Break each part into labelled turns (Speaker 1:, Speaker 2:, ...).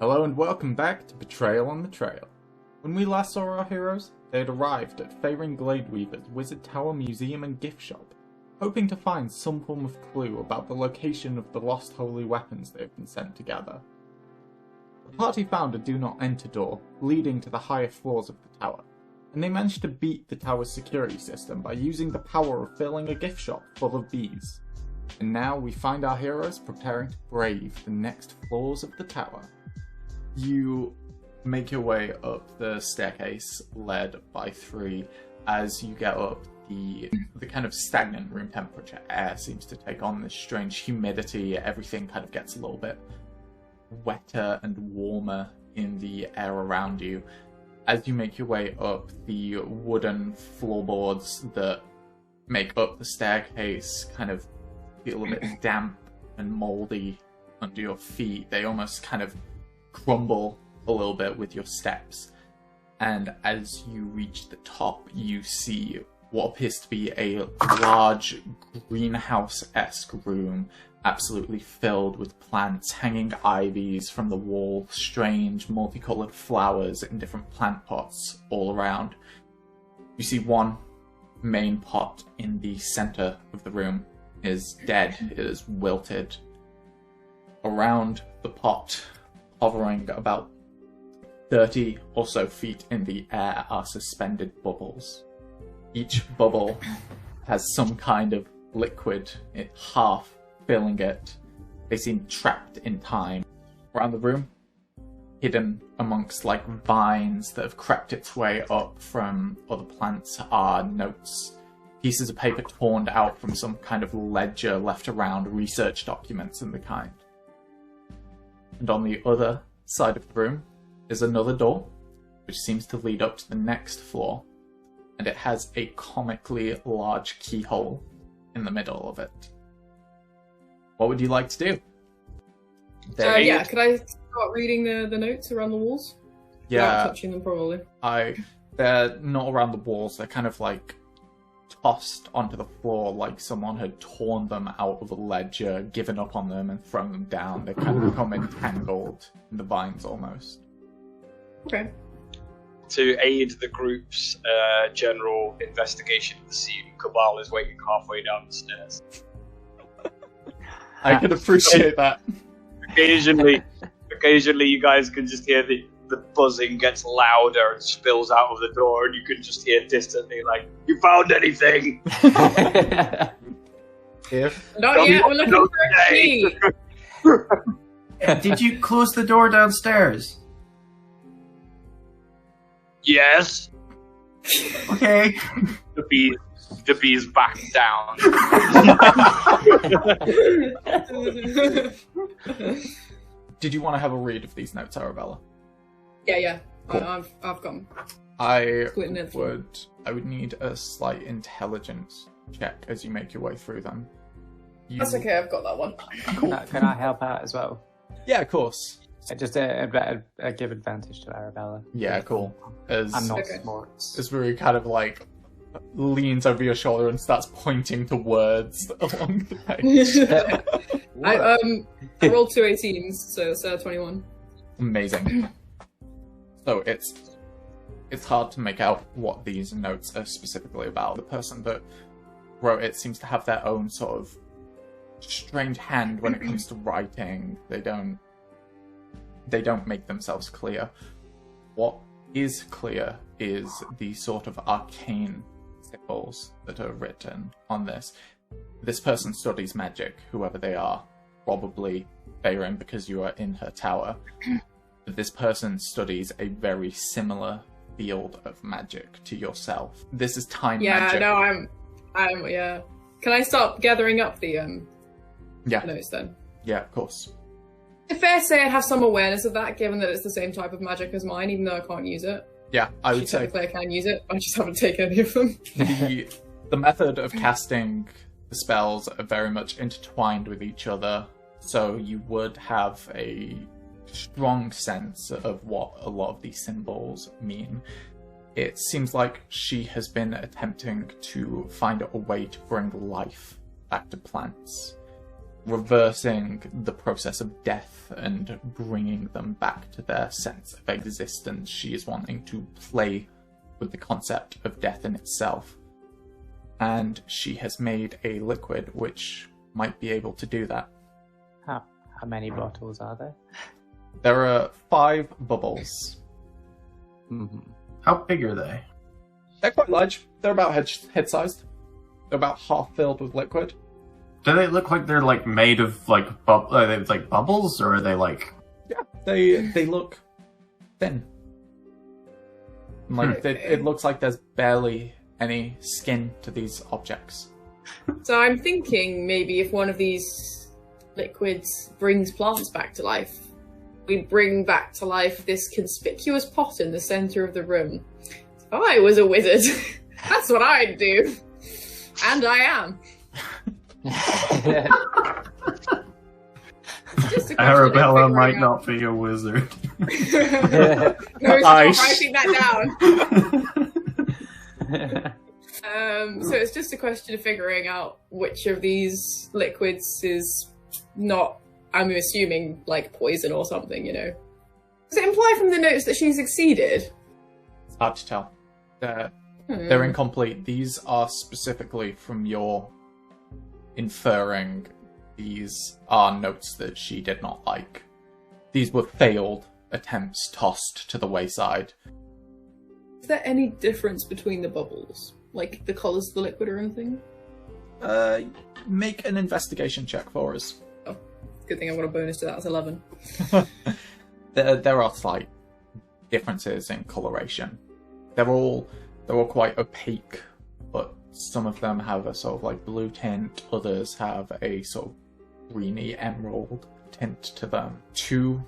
Speaker 1: Hello and welcome back to Betrayal on the Trail. When we last saw our heroes, they had arrived at Faring Gladeweaver's Wizard Tower Museum and Gift Shop, hoping to find some form of clue about the location of the lost holy weapons they had been sent to gather. The party found a do not enter door leading to the higher floors of the tower, and they managed to beat the tower's security system by using the power of filling a gift shop full of bees. And now we find our heroes preparing to brave the next floors of the tower. You make your way up the staircase led by three. As you get up, the kind of stagnant room temperature air seems to take on this strange humidity. Everything kind of gets a little bit wetter and warmer in the air around you. As you make your way up, the wooden floorboards that make up the staircase kind of feel a bit damp and moldy under your feet. They almost kind of crumble a little bit with your steps. And as you reach the top, you see what appears to be a large greenhouse-esque room, absolutely filled with plants, hanging ivies from the wall, strange multicolored flowers in different plant pots all around. You see one main pot in the center of the room is dead, it is wilted. Around the pot, hovering about 30 or so feet in the air, are suspended bubbles. Each bubble has some kind of liquid, half filling it. They seem trapped in time. Around the room, hidden amongst like vines that have crept its way up from other plants, are notes. Pieces of paper torn out from some kind of ledger left around, research documents and the kind. And on the other side of the room is another door, which seems to lead up to the next floor, and it has a comically large keyhole in the middle of it. What would you like to do?
Speaker 2: Yeah, could I start reading the notes around the walls?
Speaker 1: Yeah.
Speaker 2: Without touching them, probably.
Speaker 1: They're not around the walls, they're kind of like tossed onto the floor like someone had torn them out of a ledger, given up on them and thrown them down. They kind of become entangled in the vines almost.
Speaker 2: Okay.
Speaker 3: To aid the group's general investigation of the scene, Cabal is waiting halfway down the stairs.
Speaker 1: I can appreciate that.
Speaker 3: Occasionally you guys can just hear the buzzing gets louder and spills out of the door, and you can just hear distantly, like, "You found anything?"
Speaker 2: Not yet, we're looking for a key!
Speaker 4: Did you close the door downstairs?
Speaker 3: Yes.
Speaker 4: Okay.
Speaker 3: The bees back down.
Speaker 1: Did you want to have a read of these notes, Arabella?
Speaker 2: Yeah.
Speaker 1: Cool.
Speaker 2: I've got them.
Speaker 1: I would need a slight intelligence check as you make your way through them.
Speaker 2: That's okay, I've got that one.
Speaker 1: Cool.
Speaker 5: Can I help out as well?
Speaker 1: Yeah, of course.
Speaker 5: Just give advantage to Arabella.
Speaker 1: Yeah, cool.
Speaker 5: I'm not
Speaker 2: Okay.
Speaker 5: smart.
Speaker 1: As Rui kind of like leans over your shoulder and starts pointing to words along the page.
Speaker 2: I rolled 2 18s, so it's 21.
Speaker 1: Amazing. So it's hard to make out what these notes are specifically about. The person that wrote it seems to have their own sort of strange hand when it comes to writing. They don't make themselves clear. What is clear is the sort of arcane symbols that are written on this. This person studies magic, whoever they are, probably Faring because you are in her tower. But this person studies a very similar field of magic to yourself. This is time magic.
Speaker 2: Yeah, no, I'm yeah. Can I start gathering up the notes then?
Speaker 1: Yeah, of course.
Speaker 2: It's fair to say I have some awareness of that, given that it's the same type of magic as mine, even though I can't use it.
Speaker 1: Yeah, I would say
Speaker 2: technically I can use it, I just haven't taken any of them.
Speaker 1: the method of casting the spells are very much intertwined with each other, so you would have a strong sense of what a lot of these symbols mean. It seems like she has been attempting to find a way to bring life back to plants. reversing the process of death and bringing them back to their sense of existence. She is wanting to play with the concept of death in itself. And she has made a liquid which might be able to do that.
Speaker 5: How many bottles are there?
Speaker 1: There are 5 bubbles.
Speaker 5: Mm-hmm.
Speaker 4: How big are they?
Speaker 1: They're quite large. They're about head-sized. They're about half filled with liquid.
Speaker 4: Do they look like they're like made of like like bubbles, or are they like?
Speaker 1: Yeah, they look thin. Like it looks like there's barely any skin to these objects.
Speaker 2: So I'm thinking maybe if one of these liquids brings plants back to life, we bring back to life this conspicuous pot in the center of the room. If I was a wizard, that's what I'd do. And I am.
Speaker 4: Arabella might not be a wizard.
Speaker 2: No, stop writing that down. So it's just a question of figuring out which of these liquids is not, I'm assuming, like poison or something, you know. Does it imply from the notes that she succeeded?
Speaker 1: It's hard to tell. They're incomplete. These are specifically from your inferring. These are notes that she did not like. These were failed attempts tossed to the wayside.
Speaker 2: Is there any difference between the bubbles? Like the colours of the liquid or anything?
Speaker 1: Make an investigation check for us.
Speaker 2: Oh, good thing I've got a bonus to that. It's 11.
Speaker 1: There are slight differences in coloration. They're all quite opaque, but some of them have a sort of like blue tint, others have a sort of greeny emerald tint to them. 2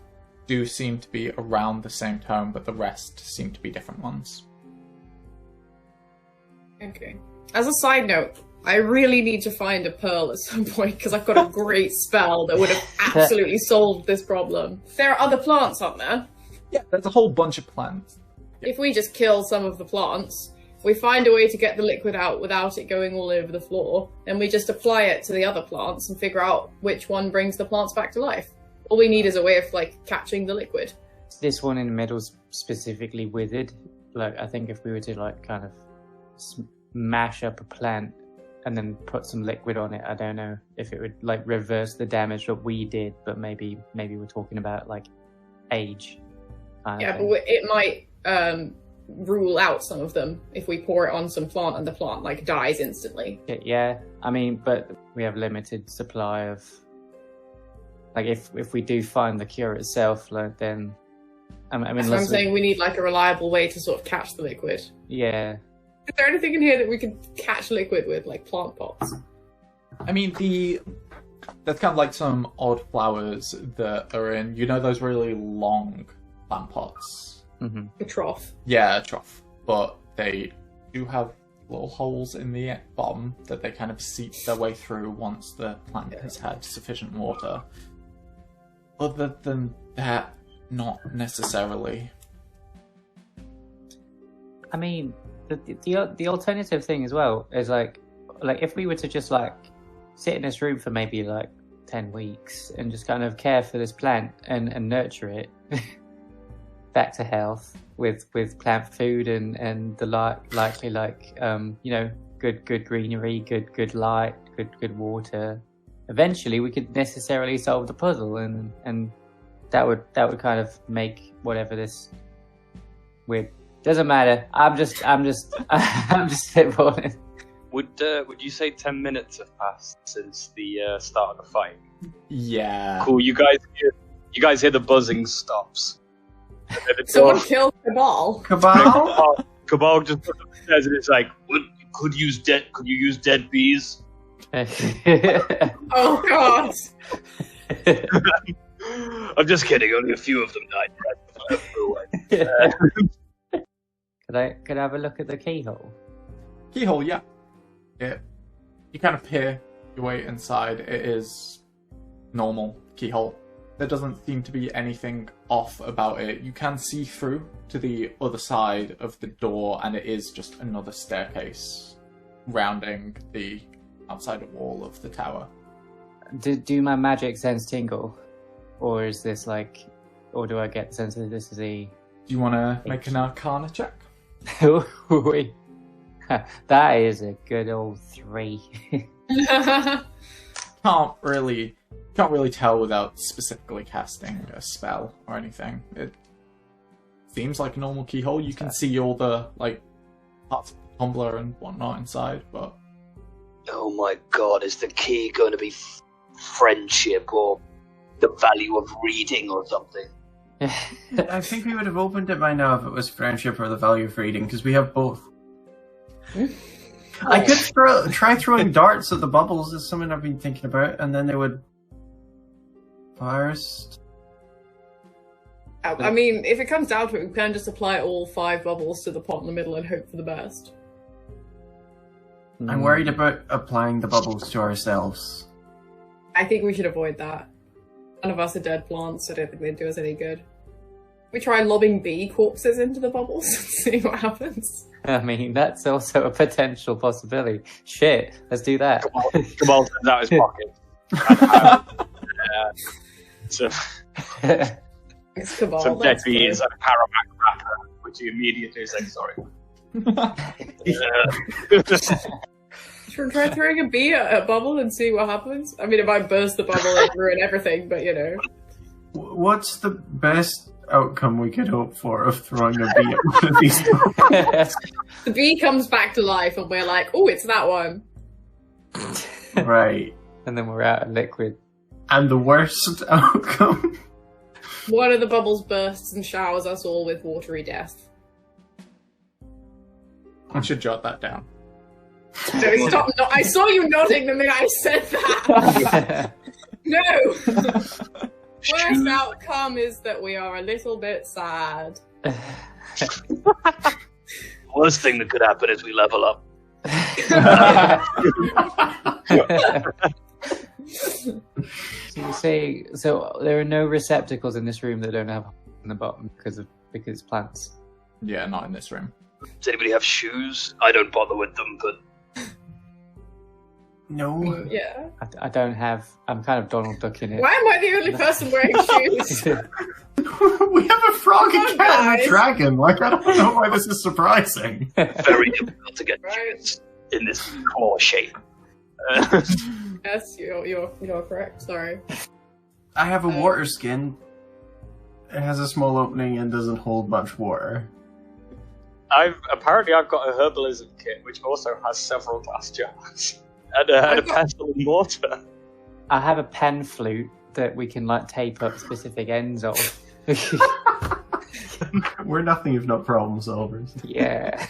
Speaker 1: do seem to be around the same tone, but the rest seem to be different ones.
Speaker 2: Okay. As a side note, I really need to find a pearl at some point because I've got a great spell that would have absolutely solved this problem. There are other plants, aren't there?
Speaker 1: Yeah, there's a whole bunch of plants.
Speaker 2: If we just kill some of the plants, we find a way to get the liquid out without it going all over the floor, then we just apply it to the other plants and figure out which one brings the plants back to life. All we need is a way of, like, catching the liquid.
Speaker 5: This one in the middle's specifically withered. Like, I think if we were to, like, kind of mash up a plant and then put some liquid on it, I don't know if it would, like, reverse the damage that we did, but maybe we're talking about, like, age.
Speaker 2: Yeah, but it might rule out some of them if we pour it on some plant and the plant, like, dies instantly.
Speaker 5: Yeah, I mean, but we have limited supply of... Like, if we do find the cure itself, like, then... I mean,
Speaker 2: that's what I'm saying, we need, like, a reliable way to sort of catch the liquid.
Speaker 5: Yeah.
Speaker 2: Is there anything in here that we could catch liquid with, like plant pots?
Speaker 1: I mean, there's kind of like some odd flowers that are in, you know, those really long plant pots?
Speaker 5: Mm-hmm.
Speaker 2: A trough.
Speaker 1: Yeah, a trough. But they do have little holes in the bottom that they kind of seep their way through once the plant has had sufficient water. Other than that, not necessarily.
Speaker 5: I mean, the alternative thing as well is like if we were to just like sit in this room for maybe like 10 weeks and just kind of care for this plant and nurture it back to health with plant food and the likely like you know, good greenery, good light, good water. Eventually we could necessarily solve the puzzle and that would kind of make whatever this weird. Doesn't matter. I'm just spitballing.
Speaker 3: Would you say 10 minutes have passed since the start of the fight?
Speaker 1: Yeah.
Speaker 3: Cool. You guys hear the buzzing stops.
Speaker 2: Someone killed Cabal.
Speaker 3: Cabal just put up the stairs and it's like, could you use dead bees?
Speaker 2: Oh God.
Speaker 3: I'm just kidding. Only a few of them died.
Speaker 5: Could I have a look at the keyhole?
Speaker 1: Keyhole, yeah. You kind of peer your way inside. It is normal keyhole. There doesn't seem to be anything off about it. You can see through to the other side of the door, and it is just another staircase rounding the outside wall of the tower.
Speaker 5: do my magic sense tingle, or is this like, or do I get the sense that this is a?
Speaker 1: Do you want to make an Arcana check?
Speaker 5: That is a good old 3.
Speaker 1: Can't really tell without specifically casting a spell or anything. It seems like a normal keyhole. You can see all the like parts of the tumbler and whatnot inside, but
Speaker 3: Oh my god, is the key going to be friendship or the value of reading or something?
Speaker 4: I think we would have opened it by now if it was friendship or the value of reading, because we have both. I could try throwing darts at the bubbles, is something I've been thinking about, and then they would burst.
Speaker 2: I mean, if it comes down to it, we can just apply all 5 bubbles to the pot in the middle and hope for the best.
Speaker 4: I'm worried about applying the bubbles to ourselves.
Speaker 2: I think we should avoid that. None of us are dead plants, so I don't think they'd do us any good. We try lobbing bee corpses into the bubbles and see what happens.
Speaker 5: I mean, that's also a potential possibility. Shit, let's do that.
Speaker 3: Kamal turns out his pocket.
Speaker 2: It's Cabal.
Speaker 3: Some dead bees and a Paramac wrapper, which he immediately said sorry.
Speaker 2: Should we try throwing a bee at a bubble and see what happens? I mean, it might burst the bubble and ruin everything, but you know.
Speaker 4: What's the best outcome we could hope for of throwing a bee at one of these bubbles?
Speaker 2: The bee comes back to life and we're like, oh, it's that one.
Speaker 4: Right.
Speaker 5: And then we're out of liquid.
Speaker 4: And the worst outcome?
Speaker 2: One of the bubbles bursts and showers us all with watery death.
Speaker 1: I should jot that down.
Speaker 2: No, stop! I saw you nodding the minute I said that! No! Worst outcome is that we are a little bit sad.
Speaker 3: Worst thing that could happen is we level up.
Speaker 5: So you say, so there are no receptacles in this room that don't have holes in the bottom because it's plants.
Speaker 1: Yeah, not in this room.
Speaker 3: Does anybody have shoes? I don't bother with them, but
Speaker 4: No.
Speaker 2: Yeah.
Speaker 5: I don't have. I'm kind of Donald Ducking it.
Speaker 2: Why am I the only person wearing shoes?
Speaker 4: We have a frog,
Speaker 2: Come
Speaker 4: a
Speaker 2: on,
Speaker 4: cat, and
Speaker 2: guys.
Speaker 4: a dragon. Like, I don't know why this is surprising.
Speaker 3: very difficult to get
Speaker 2: Right.
Speaker 3: shoes in this claw shape.
Speaker 2: Yes, you're correct. Sorry.
Speaker 4: I have a water skin. It has a small opening and doesn't hold much water.
Speaker 3: I've got a herbalism kit which also has several glass jars and a pestle and mortar.
Speaker 5: I have a pen flute that we can like tape up specific ends of.
Speaker 4: We're nothing if not problem solvers.
Speaker 5: Yeah.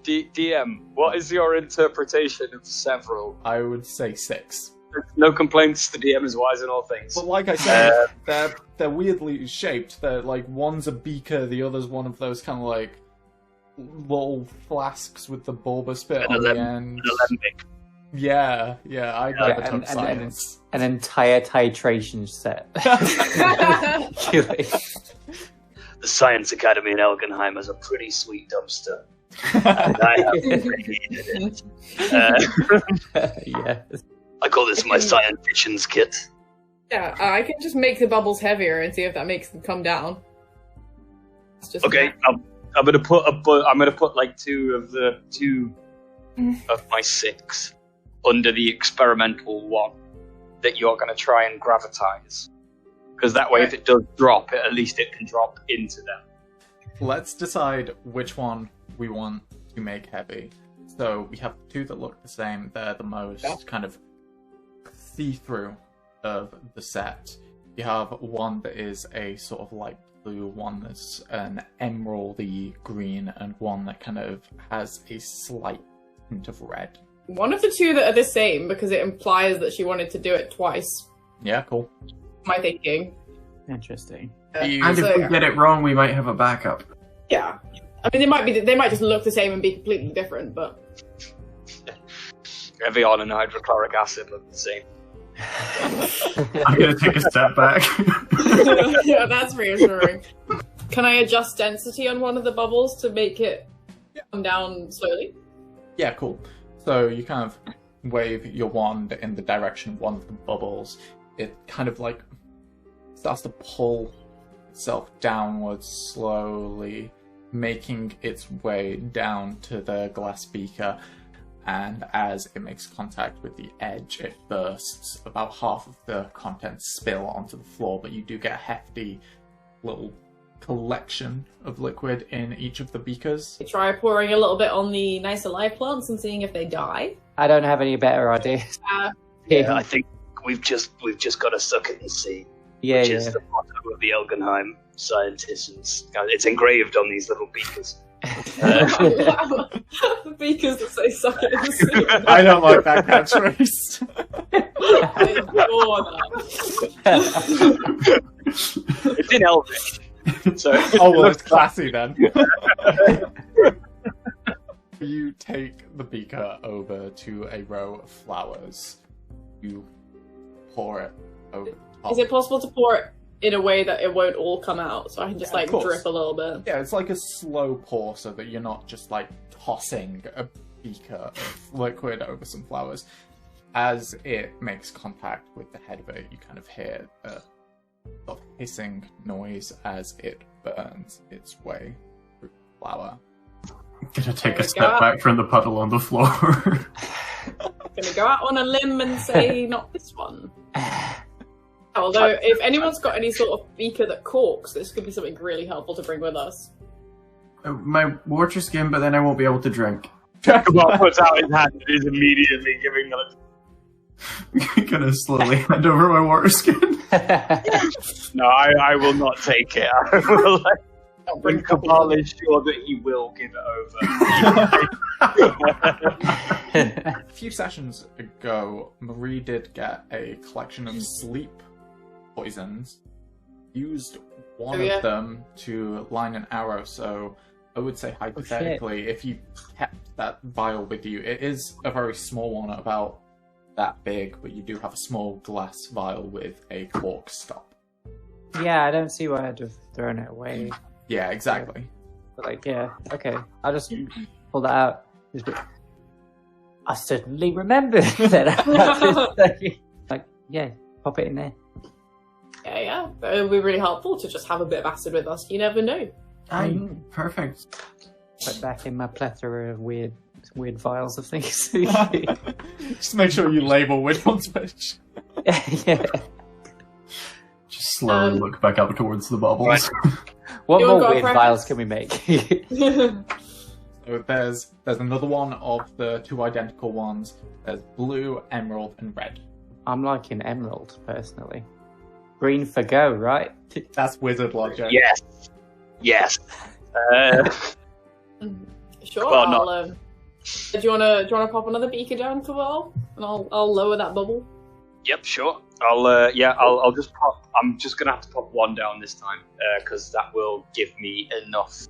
Speaker 3: DM, what is your interpretation of several?
Speaker 1: I would say 6.
Speaker 3: No complaints. The DM is wise in all things.
Speaker 1: But like I said, they're weirdly shaped. They're like one's a beaker, the other's one of those kind of like little flasks with the bulbous bit on the end.
Speaker 3: An alembic.
Speaker 1: Yeah, I took science.
Speaker 5: An entire titration set.
Speaker 3: The Science Academy in Elgenheim has a pretty sweet dumpster. And I have created it.
Speaker 5: Yes.
Speaker 3: I call this my science fictions kit.
Speaker 2: Yeah, I can just make the bubbles heavier and see if that makes them come down. It's just
Speaker 3: Okay, I'm gonna put like two of my 6 under the experimental one that you're gonna try and gravitize. Because that way, if it does drop, at least it can drop into them.
Speaker 1: Let's decide which one we want to make heavy. So we have 2 that look the same. They're the most kind of see-through of the set. You have one that is a sort of light blue, one that's an emeraldy green, and one that kind of has a slight hint of red.
Speaker 2: one of the 2 that are the same because it implies that she wanted to do it twice.
Speaker 1: Yeah, cool.
Speaker 2: My thinking.
Speaker 5: Interesting.
Speaker 4: And if we get it wrong, we might have a backup.
Speaker 2: Yeah. I mean, they might just look the same and be completely different, but
Speaker 3: Evian and hydrochloric acid look the same.
Speaker 4: I'm gonna take a step back.
Speaker 2: yeah, that's reassuring. Can I adjust density on one of the bubbles to make it come down slowly?
Speaker 1: Yeah, cool. So you kind of wave your wand in the direction of one of the bubbles, it kind of like starts to pull itself downwards slowly, making its way down to the glass beaker. And as it makes contact with the edge, it bursts. About half of the contents spill onto the floor, but you do get a hefty little collection of liquid in each of the beakers.
Speaker 2: Try pouring a little bit on the nicer live plants and seeing if they die.
Speaker 5: I don't have any better ideas.
Speaker 3: Yeah, I think we've just got to suck it and see.
Speaker 5: Yeah,
Speaker 3: Which is the motto of the Elgenheim scientists. It's engraved on these little beakers.
Speaker 2: The beakers that say suck it in the sea.
Speaker 1: I don't like that catchphrase.
Speaker 3: It's in Elvish. So
Speaker 1: Oh, well, it's classy then. You take the beaker over to a row of flowers. You pour it over the top.
Speaker 2: Is it possible to pour it in a way that it won't all come out, so I can just
Speaker 1: Yeah, of
Speaker 2: like
Speaker 1: course.
Speaker 2: drip a little bit?
Speaker 1: Yeah, it's like a slow pour so that you're not just like tossing a beaker of liquid over some flowers. As it makes contact with the head of it, you kind of hear a sort of hissing noise as it burns its way through the flower.
Speaker 4: I'm gonna take
Speaker 2: There
Speaker 4: a
Speaker 2: we
Speaker 4: step
Speaker 2: go.
Speaker 4: back from the puddle on the floor.
Speaker 2: Gonna go out on a limb and say not this one. Although, if anyone's got any sort of beaker that corks, this could be something really helpful to bring with us.
Speaker 4: My water skin, but then I won't be able to drink.
Speaker 3: Jacobot puts out his hand and is immediately giving it.
Speaker 4: I'm gonna slowly hand over my water skin.
Speaker 3: No, I will not take it. I will
Speaker 2: Don't
Speaker 3: when
Speaker 2: bring a couple
Speaker 3: Cabal
Speaker 2: of
Speaker 3: is sure that he will give it over.
Speaker 1: A few sessions ago, Marie did get a collection of sleep poisons. Used one
Speaker 2: Oh, yeah.
Speaker 1: of them to line an arrow, so I would say hypothetically, if you kept that vial with you, it is a very small one, about that big, but you do have a small glass vial with a cork stop.
Speaker 5: Yeah, I don't see why I'd have thrown it away.
Speaker 1: Yeah, exactly.
Speaker 5: But like, yeah, okay. I'll just pull that out. Just be- I suddenly remembered that I had this. Like, yeah, pop it in there.
Speaker 2: Yeah. It would be really helpful to just have a bit of acid with us. You never know.
Speaker 4: Perfect.
Speaker 5: Put back in my plethora of weird vials of things.
Speaker 1: Just make sure you label which one's which.
Speaker 5: Yeah.
Speaker 4: Just slowly look back up towards the bubbles.
Speaker 3: Right.
Speaker 5: What
Speaker 2: Anyone
Speaker 5: more
Speaker 2: got a
Speaker 5: weird
Speaker 2: preference?
Speaker 5: vials can we make?
Speaker 1: So there's another one of the two identical ones. There's blue, emerald, and red.
Speaker 5: I'm liking emerald, personally. Green for go, right?
Speaker 1: That's wizard logic.
Speaker 3: Yes. Yes.
Speaker 2: Sure.
Speaker 3: Well,
Speaker 2: I'll, do you wanna pop another beaker down for all, and I'll lower that bubble.
Speaker 3: Yep, sure. I'll just pop. I'm just gonna have to pop one down this time because that will give me enough.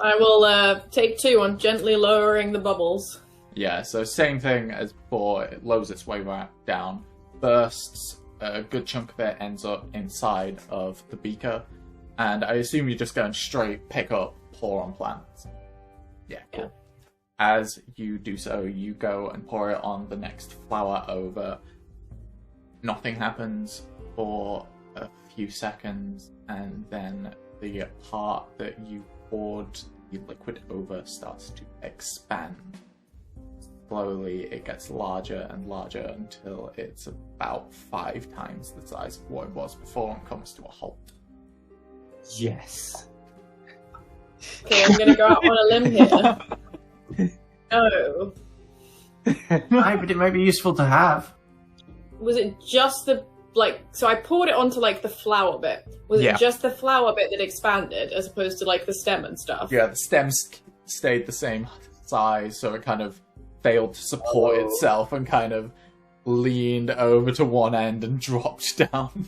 Speaker 2: I will take two on gently lowering the bubbles.
Speaker 1: Yeah, so same thing as before, it lowers its way right down, bursts, a good chunk of it ends up inside of the beaker, and I assume you're just going straight pick up, pour on plants. Yeah, cool.
Speaker 2: Yeah.
Speaker 1: As you do so, you go and pour it on the next flower over. Nothing happens for a few seconds, and then the part that you poured the liquid over starts to expand. Slowly, it gets larger and larger until it's about 5 times the size of what it was before and comes to a halt.
Speaker 5: Yes.
Speaker 2: Okay, I'm gonna go out on a limb here. No.
Speaker 4: Aye, but it might be useful to have.
Speaker 2: Was it just the so I poured it onto like the flower bit. Was
Speaker 1: Yeah.
Speaker 2: it just the flower bit that expanded as opposed to like the stem and stuff?
Speaker 1: Yeah, the stems stayed the same size, so it kind of failed to support itself and kind of leaned over to one end and dropped down.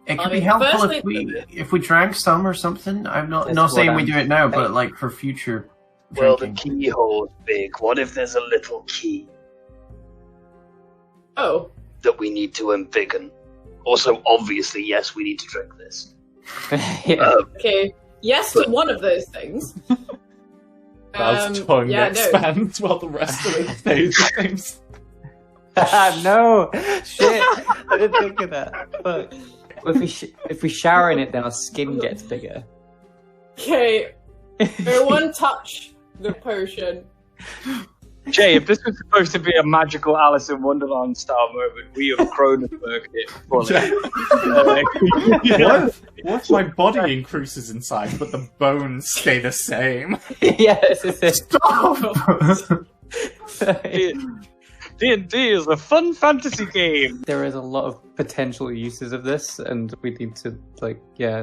Speaker 4: It could
Speaker 2: I
Speaker 4: be
Speaker 2: mean,
Speaker 4: helpful
Speaker 2: firstly-
Speaker 4: if we drank some or something. I'm not
Speaker 5: That's
Speaker 4: saying
Speaker 5: what
Speaker 4: we
Speaker 5: I'm
Speaker 4: do it now, but like for future
Speaker 3: Well, the
Speaker 4: drinking.
Speaker 3: keyhole's big. What if there's a little key
Speaker 2: Oh.
Speaker 3: that we need to embiggen? Also, obviously, yes, we need to drink this.
Speaker 5: Yeah.
Speaker 2: Okay. Yes to one of those things.
Speaker 1: Val's tongue
Speaker 2: yeah,
Speaker 1: expands while the rest of it stays the same.
Speaker 5: No! Shit! I didn't think of that. Fuck. If we shower in it, then our skin gets bigger.
Speaker 2: Okay, everyone touch the potion.
Speaker 3: Jay, if this was supposed to be a magical Alice in Wonderland style moment, we have Cronenberged it fully.
Speaker 1: What if my body increases in size, but the bones stay the same?
Speaker 5: Yeah, this is it.
Speaker 4: Stop!
Speaker 3: D&D is a fun fantasy game.
Speaker 5: There is a lot of potential uses of this, and we need to,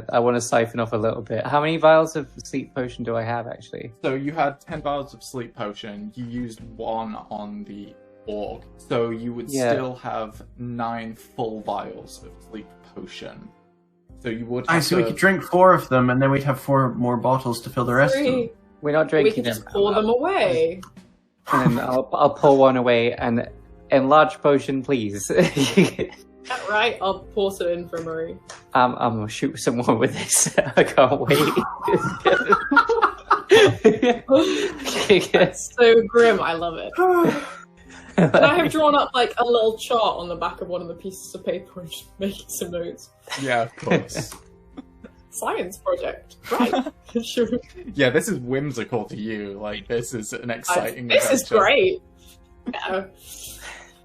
Speaker 5: I want to siphon off a little bit. How many vials of sleep potion do I have, actually?
Speaker 1: So you had 10 vials of sleep potion. You used 1 on the orc. So you would still have 9 full vials of sleep potion. So you would have
Speaker 4: So we could drink 4 of them, and then we'd have 4 more bottles to fill the rest of them.
Speaker 5: We're not
Speaker 2: We
Speaker 5: drinking
Speaker 2: can just
Speaker 5: them.
Speaker 2: pour them away.
Speaker 5: And then I'll pull one away and enlarge potion, please.
Speaker 2: That right? I'll pour some in for Marie.
Speaker 5: I'm gonna shoot someone with this. I can't wait.
Speaker 2: That's so grim. I love it. And I have drawn up like a little chart on the back of one of the pieces of paper and just making some notes.
Speaker 1: Yeah, of course.
Speaker 2: Science project, right? Sure.
Speaker 1: Yeah, this is whimsical to you. Like, this is an exciting
Speaker 2: This is
Speaker 1: adventure.
Speaker 2: great. Yeah.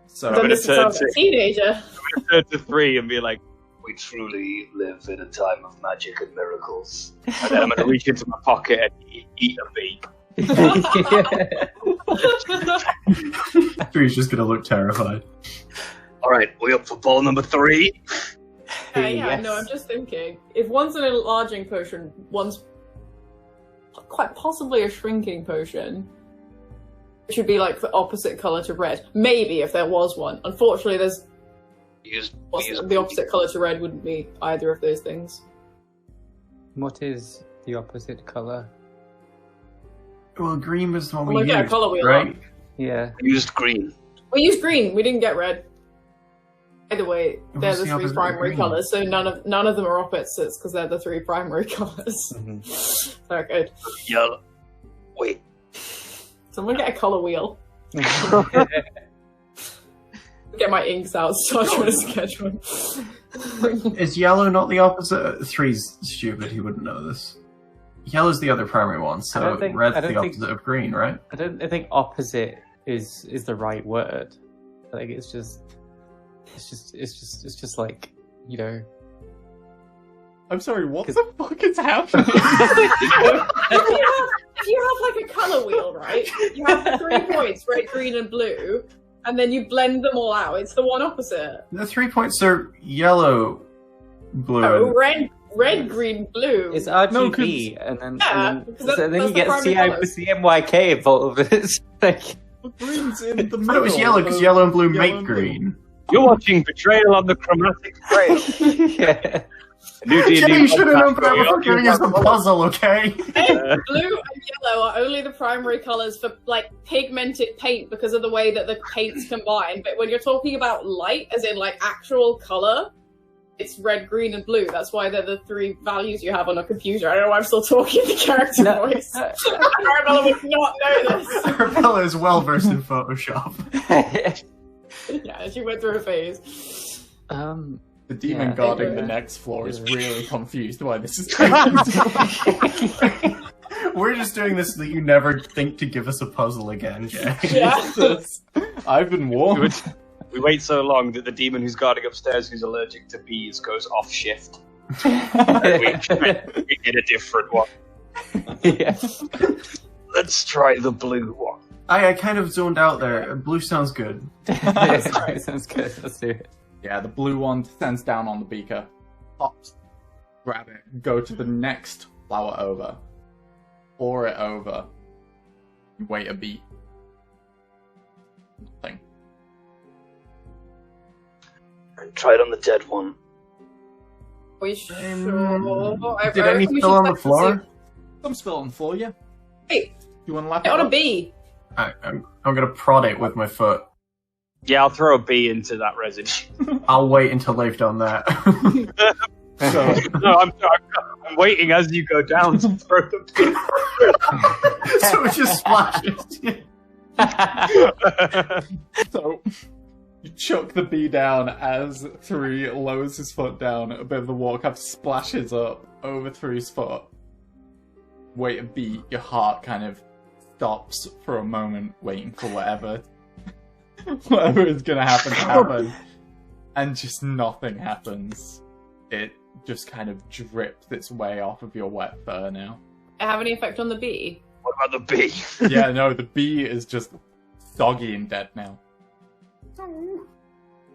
Speaker 1: So,
Speaker 2: Then this is
Speaker 3: turn
Speaker 2: how a teenager.
Speaker 3: Turn to 3 and be like, we truly live in a time of magic and miracles. And then I'm going to reach into my pocket and eat a bee.
Speaker 4: He's just gonna look terrified.
Speaker 3: Alright, we up for ball number 3?
Speaker 2: Yeah,
Speaker 5: Yes.
Speaker 2: no, I'm just thinking. If one's an enlarging potion, one's quite possibly a shrinking potion. It should be like the opposite colour to red. Maybe if there was one. Unfortunately, the opposite colour to red wouldn't be either of those things.
Speaker 5: What is the opposite colour?
Speaker 4: Well, green was the one
Speaker 2: Well,
Speaker 4: we
Speaker 2: yeah,
Speaker 4: used,
Speaker 2: colour wheel
Speaker 4: right?
Speaker 5: Yeah.
Speaker 3: Used green.
Speaker 2: We used green. We didn't get red. Either way, they're
Speaker 4: What's
Speaker 2: the
Speaker 4: the
Speaker 2: 3
Speaker 4: opposite of
Speaker 2: primary
Speaker 4: green?
Speaker 2: colours, so none of them are opposites because they're the 3 primary colours. So good.
Speaker 3: Yellow. Wait.
Speaker 2: Someone get a colour wheel. Get my inks out, start trying to sketch one.
Speaker 4: Is yellow not the opposite? 3's stupid, he wouldn't know this. Yellow's the other primary one,
Speaker 5: I
Speaker 4: so
Speaker 5: don't think-
Speaker 4: red's
Speaker 5: I don't
Speaker 4: the
Speaker 5: think-
Speaker 4: opposite of green, right?
Speaker 5: I think opposite is the right word. Like it's just like, you know.
Speaker 1: I'm sorry, what the fuck is happening?
Speaker 2: If you have like a colour wheel, right? You have the 3 points, red, green, and blue, and then you blend them all out. It's the one opposite.
Speaker 4: The 3 points are yellow, blue,
Speaker 2: Oh,
Speaker 4: and...
Speaker 2: red, green, blue.
Speaker 5: It's RGB,
Speaker 1: No, 'cause-
Speaker 5: and then,
Speaker 2: Yeah,
Speaker 5: and
Speaker 2: because
Speaker 5: then, so then
Speaker 2: that's
Speaker 5: you
Speaker 2: the
Speaker 5: get
Speaker 2: primary colours.
Speaker 5: CMYK involved. It's like,
Speaker 1: The green's in the
Speaker 4: I thought
Speaker 1: middle.
Speaker 4: it was yellow, because
Speaker 1: of
Speaker 4: yellow and blue
Speaker 1: yellow
Speaker 4: make
Speaker 1: and blue.
Speaker 4: green.
Speaker 3: You're watching Betrayal on the Chromatic Frame.
Speaker 5: yeah.
Speaker 3: A new D&D
Speaker 4: Jay, you should have known
Speaker 3: podcast
Speaker 4: better
Speaker 3: where
Speaker 4: before
Speaker 3: we
Speaker 4: giving us the
Speaker 3: argue
Speaker 4: puzzle, okay?
Speaker 2: Red, blue, and yellow are only the primary colours for like pigmented paint because of the way that the paints combine. But when you're talking about light, as in like actual colour, it's red, green, and blue. That's why they're the 3 values you have on a computer. I don't know why I'm still talking in the character
Speaker 5: No.
Speaker 2: voice. Arabella would not know this.
Speaker 4: Arabella is well versed in Photoshop.
Speaker 2: Yeah, she went through a phase.
Speaker 1: The demon
Speaker 5: Yeah.
Speaker 1: guarding the next floor is really confused why this is
Speaker 4: We're just doing this so that you never think to give us a puzzle again, Jay.
Speaker 2: Yeah.
Speaker 1: Jesus. I've been warned.
Speaker 3: We wait so long that the demon who's guarding upstairs, who's allergic to bees, goes off shift. we get a different one.
Speaker 5: yeah.
Speaker 3: Let's try the blue one.
Speaker 4: I kind of zoned out there. Blue sounds good.
Speaker 5: That sounds good. Let's do it.
Speaker 1: Yeah, the blue one descends down on the beaker. Pops. Grab it. Go to the next flower over. Pour it over. Wait a beat. Nothing.
Speaker 3: And try it on the dead one.
Speaker 2: We sure?
Speaker 4: Did any spill on the floor?
Speaker 1: Some spill on the floor, yeah.
Speaker 2: Hey,
Speaker 1: You want to lap
Speaker 2: get
Speaker 1: it
Speaker 2: on a
Speaker 1: up?
Speaker 2: bee.
Speaker 4: I'm gonna prod it with my foot.
Speaker 3: Yeah, I'll throw a bee into that residue.
Speaker 4: I'll wait until they've done that.
Speaker 1: So,
Speaker 3: No, I'm waiting as you go down to throw the bee.
Speaker 4: So it just splashes.
Speaker 1: so you chuck the bee down as 3 lowers his foot down. A bit of the warcuff splashes up over 3's foot. Wait a beat, your heart kind of stops for a moment, waiting for whatever is gonna happen to happen. And just nothing happens. It just kind of drips its way off of your wet fur now.
Speaker 2: Have any effect on the bee?
Speaker 3: What about the bee?
Speaker 1: Yeah, no, the bee is just soggy and dead now.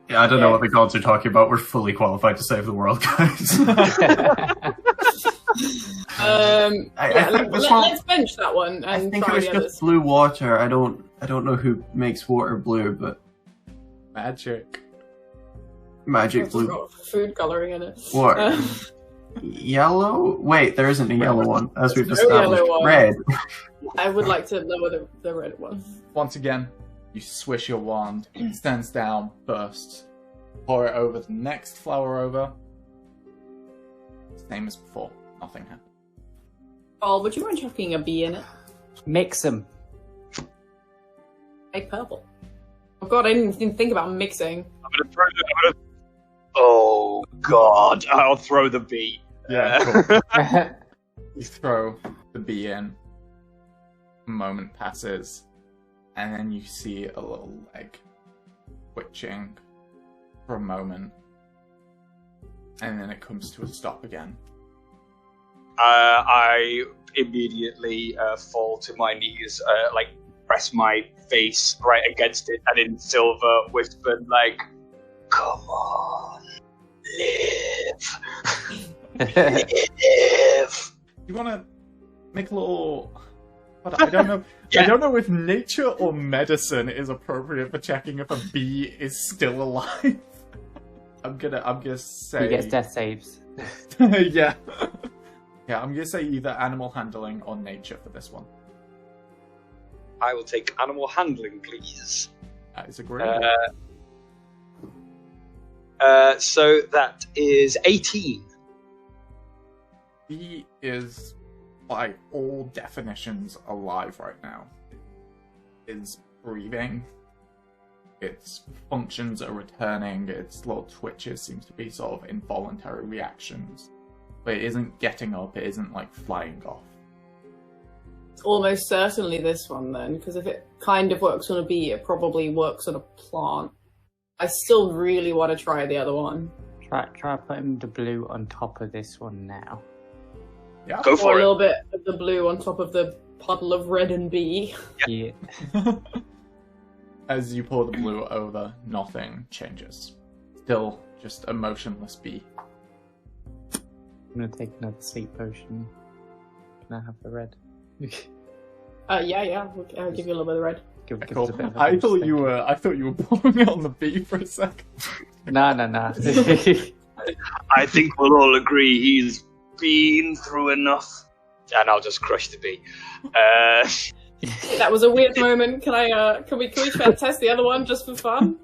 Speaker 4: Yeah, I don't know what the gods are talking about. We're fully qualified to save the world, guys.
Speaker 2: Let's bench that one
Speaker 4: I
Speaker 2: and
Speaker 4: think it
Speaker 2: try
Speaker 4: was
Speaker 2: the
Speaker 4: just
Speaker 2: others.
Speaker 4: blue water. I don't know who makes water blue, but
Speaker 1: Magic.
Speaker 4: magic
Speaker 2: It's
Speaker 4: blue
Speaker 2: got food colouring in it.
Speaker 4: water. Yellow? Wait, there isn't a yellow one, as we've
Speaker 2: No
Speaker 4: established.
Speaker 2: yellow one.
Speaker 4: Red.
Speaker 2: I would like to lower the red one.
Speaker 1: Once again, you swish your wand, it stands down, bursts. Pour it over the next flower over. Same as before, nothing happened.
Speaker 2: Oh, would you mind chucking a bee in it?
Speaker 5: Mix them.
Speaker 2: Make purple. Oh god, I didn't even think about mixing.
Speaker 3: I'm gonna throw the. Oh God! I'll throw the bee.
Speaker 1: Yeah, cool. You throw the bee in. A moment passes, and then you see a little leg twitching for a moment, and then it comes to a stop again.
Speaker 3: I immediately fall to my knees, press my face right against it, and in silver whispered, like, "Come on, live, live."
Speaker 1: You want to make a little? But I don't know. I don't know if nature or medicine is appropriate for checking if a bee is still alive. I'm gonna say
Speaker 5: He gets death saves.
Speaker 1: yeah. Yeah, I'm gonna say either animal handling or nature for this one.
Speaker 3: I will take animal handling, please.
Speaker 1: That is agreeable.
Speaker 3: So that is 18.
Speaker 1: Bee is, by all definitions, alive right now. It is breathing. Its functions are returning. Its little twitches seems to be sort of involuntary reactions. But it isn't getting up. It isn't like flying off.
Speaker 2: It's almost certainly this one then, because if it kind of works on a bee, it probably works on a plant. I still really want to try the other one.
Speaker 5: Try putting the blue on top of this one now.
Speaker 1: Yeah.
Speaker 3: Go
Speaker 2: Or
Speaker 3: for
Speaker 2: a
Speaker 3: it.
Speaker 2: little bit of the blue on top of the puddle of red and bee.
Speaker 5: Yeah.
Speaker 1: As you pour the blue over, nothing changes. Still just a motionless bee.
Speaker 5: I'm gonna take another sleep potion. Can I have the red?
Speaker 2: Yeah. I'll give you a little bit of red.
Speaker 5: Give us
Speaker 1: Cool.
Speaker 5: a bit of a
Speaker 1: I
Speaker 5: boost,
Speaker 1: thought
Speaker 5: thank
Speaker 1: you were pouring it on the bee for a second.
Speaker 5: No.
Speaker 3: I think we'll all agree he's been through enough. And I'll just crush the bee.
Speaker 2: That was a weird moment. Can we test the other one just for fun?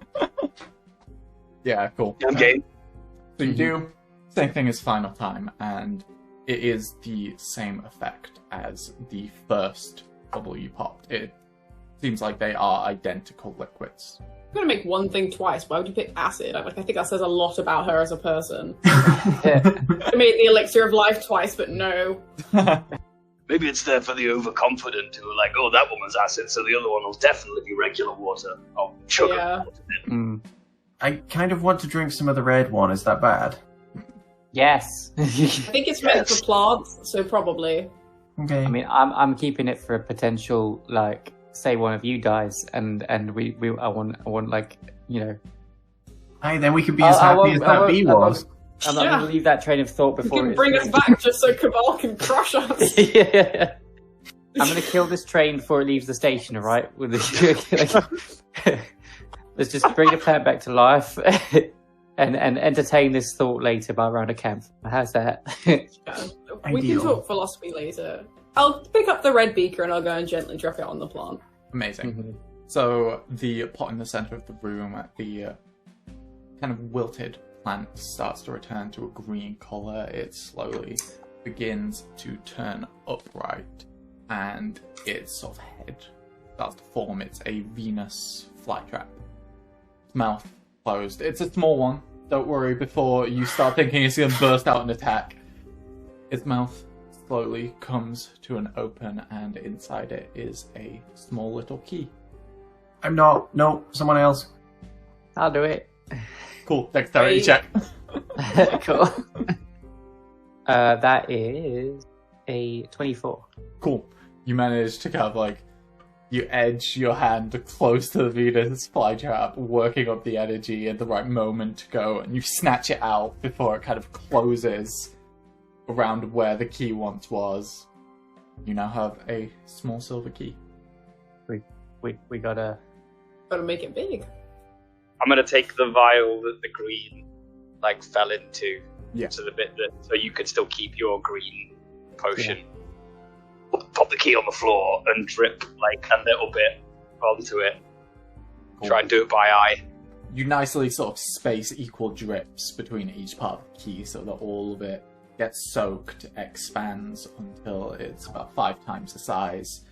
Speaker 1: Yeah, cool.
Speaker 3: I'm game.
Speaker 1: So you do same thing as final time, and it is the same effect as the first bubble you popped. It seems like they are identical liquids.
Speaker 2: I'm gonna make one thing twice. Why would you pick acid? I think that says a lot about her as a person.
Speaker 5: Yeah.
Speaker 2: I made the elixir of life twice, but no.
Speaker 3: Maybe it's there for the overconfident who are like, oh, that woman's acid, so the other one will definitely be regular water. Oh, sugar.
Speaker 2: Yeah.
Speaker 5: Mm.
Speaker 4: I kind of want to drink some of the red one. Is that bad?
Speaker 5: Yes.
Speaker 2: I think it's meant for plants, so probably.
Speaker 4: Okay.
Speaker 5: I mean, I'm keeping it for a potential, like, say one of you dies, and I want like, you know.
Speaker 4: Aye, then we could be as happy as that bee was.
Speaker 5: I'm not
Speaker 2: Yeah.
Speaker 5: going to leave that train of thought
Speaker 2: You
Speaker 5: before
Speaker 2: can
Speaker 5: it's
Speaker 2: bring us
Speaker 5: finished.
Speaker 2: back just so Cabal can crush us.
Speaker 5: Yeah. I'm going to kill this train before it leaves the station, alright? With the, let's just bring the plant back to life and entertain this thought later by around a camp. How's that?
Speaker 2: We can
Speaker 4: Ideal.
Speaker 2: talk philosophy later. I'll pick up the red beaker and I'll go and gently drop it on the plant.
Speaker 1: Amazing.
Speaker 5: Mhm.
Speaker 1: So the pot in the center of the room, the kind of wilted plant starts to return to a green colour. It slowly begins to turn upright, and its sort of head starts to form. It's a Venus flytrap. Its mouth closed. It's a small one. Don't worry before you start thinking it's going to burst out and attack. Its mouth slowly comes to an open, and inside it is a small little key.
Speaker 4: I'm not. No, someone else.
Speaker 5: I'll do it.
Speaker 1: Cool. Dexterity check.
Speaker 5: Cool. That is a 24.
Speaker 1: Cool. You manage to kind of like, you edge your hand close to the Venus flytrap, working up the energy at the right moment to go, and you snatch it out before it kind of closes around where the key once was. You now have a small silver key.
Speaker 5: We gotta
Speaker 2: make it big.
Speaker 3: I'm gonna take the vial that the green like fell into.
Speaker 1: Yeah.
Speaker 3: So the bit that so you could still keep your green potion. Yeah. Pop the key on the floor and drip like a little bit onto it. Cool. Try and do it by eye.
Speaker 1: You nicely sort of space equal drips between each part of the key so that all of it gets soaked, expands until it's about 5 times the size.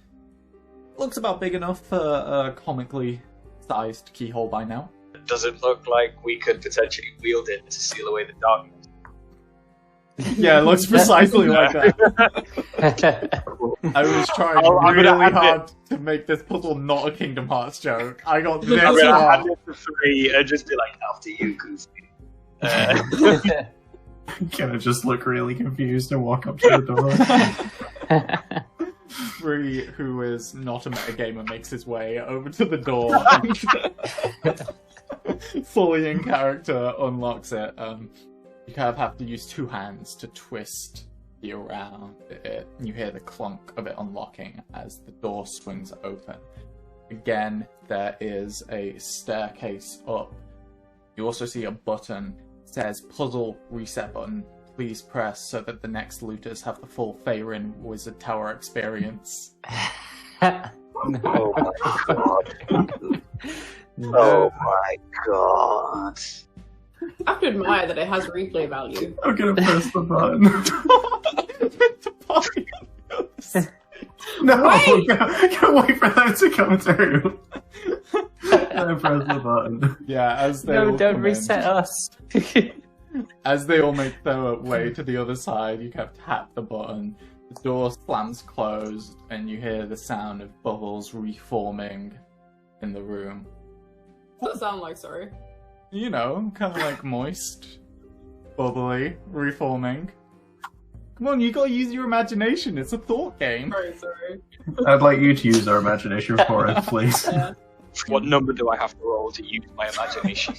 Speaker 1: Looks about big enough for a comically sized keyhole by now.
Speaker 3: Does it look like we could potentially wield it to seal away the darkness?
Speaker 1: Yeah, it looks precisely like that. I was trying really hard to make this puzzle not a Kingdom Hearts joke. I got this
Speaker 3: I'm gonna
Speaker 1: far.
Speaker 3: hand it to 3 and just be like, after you, Goofy.
Speaker 4: Gonna just look really confused and walk up to the door.
Speaker 1: 3, who is not a metagamer, makes his way over to the door. Fully in character, unlocks it. You kind of have to use 2 hands to twist the around it. You hear the clunk of it unlocking as the door swings open. Again, there is a staircase up. You also see a button. It says puzzle reset button. Please press so that the next looters have the full Faerun Wizard Tower experience.
Speaker 3: Oh my god. Oh my god.
Speaker 2: I have to admire that it has replay value.
Speaker 4: I'm gonna press the button. No,
Speaker 2: Wait!
Speaker 4: can't wait for that to come through. I press the button.
Speaker 1: Yeah, as they
Speaker 5: No,
Speaker 1: all
Speaker 5: don't
Speaker 1: come
Speaker 5: reset
Speaker 1: in,
Speaker 5: us.
Speaker 1: as they all make their way to the other side, you kind of tap the button. The door slams closed, and you hear the sound of bubbles reforming in the room.
Speaker 2: What does that sound like, sorry?
Speaker 1: You know, kind of like moist, bubbly, reforming. Come on, you gotta use your imagination. It's a thought game.
Speaker 2: Sorry.
Speaker 4: I'd like you to use our imagination for it, please.
Speaker 2: Yeah.
Speaker 3: What number do I have to roll to use my imagination?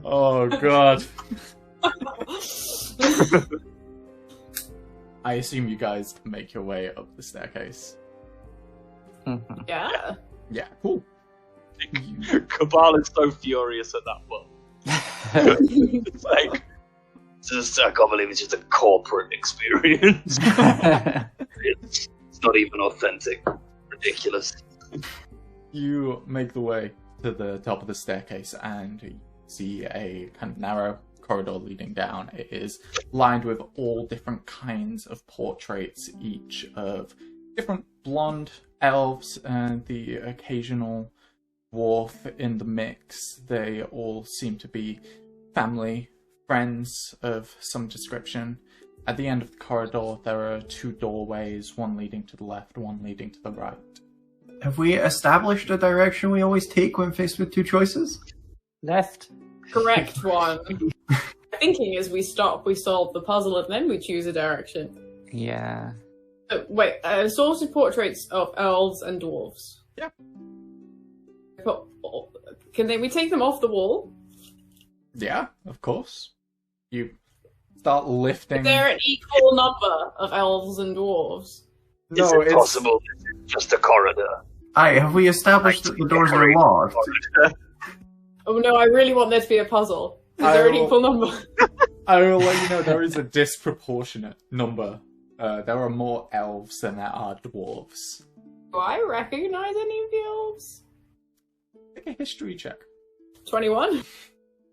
Speaker 1: Oh god. I assume you guys make your way up the staircase.
Speaker 2: Yeah.
Speaker 1: Yeah, cool.
Speaker 3: Cabal is so furious at that one. It's like, I can't believe it's just a corporate experience. It's not even authentic. Ridiculous.
Speaker 1: You make the way to the top of the staircase and you see a kind of narrow corridor leading down. It is lined with all different kinds of portraits, each of different blonde elves and the occasional dwarf in the mix. They all seem to be family, friends of some description. At the end of the corridor, there are 2 doorways, one leading to the left, one leading to the right.
Speaker 4: Have we established a direction we always take when faced with 2 choices?
Speaker 5: Left.
Speaker 2: Correct one. Thinking is we stop, we solve the puzzle, and then we choose a direction.
Speaker 5: Yeah.
Speaker 2: Wait, sorted portraits of elves and dwarves.
Speaker 1: Yeah.
Speaker 2: But can we take them off the wall?
Speaker 1: Yeah, of course. You start lifting.
Speaker 2: Is there an equal number of elves and dwarves?
Speaker 1: No,
Speaker 3: Is it
Speaker 1: it's
Speaker 3: possible this is just a corridor?
Speaker 4: Aye, have we established that the doors are locked?
Speaker 2: Oh no, I really want there to be a puzzle. Is there an equal number?
Speaker 1: I will let you know there is a disproportionate number. There are more elves than there are dwarves.
Speaker 2: Do I recognize any of the elves?
Speaker 1: Make a history check.
Speaker 2: 21?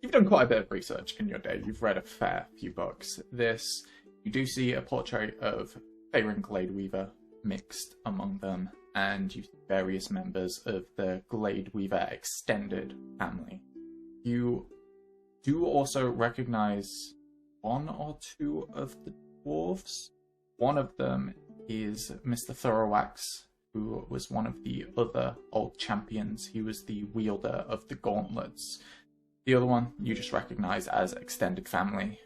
Speaker 1: You've done quite a bit of research in your day. You've read a fair few books. You do see a portrait of Faerun Gladeweaver mixed among them, and you see various members of the Gladeweaver extended family. You do also recognize one or two of the dwarves. One of them is Mr. Thorowax, who was one of the other old champions. He was the wielder of the gauntlets. The other one you just recognize as extended family.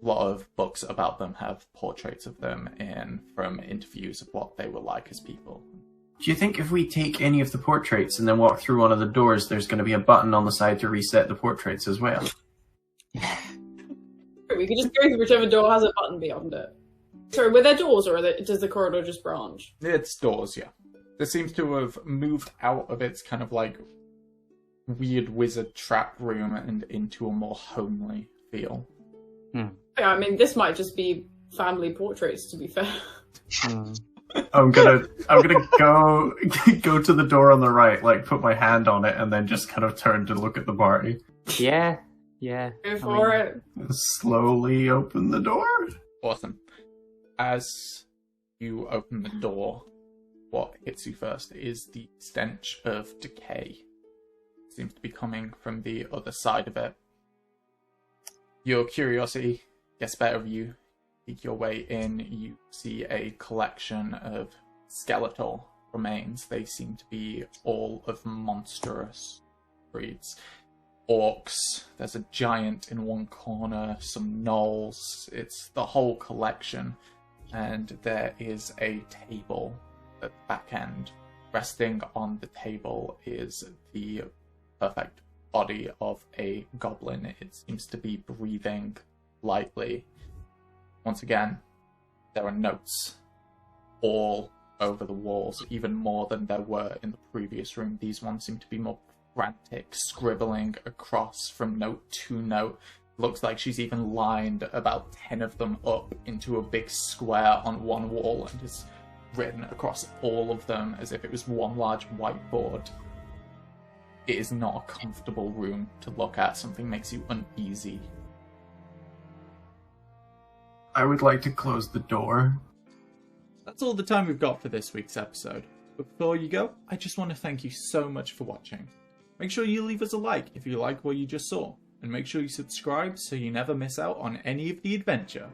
Speaker 1: A lot of books about them have portraits of them from interviews of what they were like as people.
Speaker 4: Do you think if we take any of the portraits and then walk through one of the doors, there's going to be a button on the side to reset the portraits as well?
Speaker 2: We could just go through whichever door has a button beyond it. Sorry, were there doors, or does the corridor just branch?
Speaker 1: It's doors, yeah. It seems to have moved out of its kind of like weird wizard trap room and into a more homely feel.
Speaker 2: Yeah, I mean, this might just be family portraits, to be fair.
Speaker 4: I'm gonna go to the door on the right, like put my hand on it, and then just kind of turn to look at the party.
Speaker 5: Yeah.
Speaker 2: Go for it.
Speaker 4: Slowly open the door.
Speaker 1: Awesome. As you open the door, what hits you first is the stench of decay. It seems to be coming from the other side of it. Your curiosity gets better of you. Make your way in, you see a collection of skeletal remains. They seem to be all of monstrous breeds. Orcs, there's a giant in one corner, some gnolls, it's the whole collection. And there is a table at the back end. Resting on the table is the perfect body of a goblin. It seems to be breathing lightly. Once again, there are notes all over the walls, even more than there were in the previous room. These ones seem to be more frantic, scribbling across from note to note. Looks like she's even lined about 10 of them up into a big square on one wall and has written across all of them as if it was one large whiteboard. It is not a comfortable room to look at. Something makes you uneasy.
Speaker 4: I would like to close the door.
Speaker 1: That's all the time we've got for this week's episode. But before you go, I just want to thank you so much for watching. Make sure you leave us a like if you like what you just saw, and make sure you subscribe so you never miss out on any of the adventure.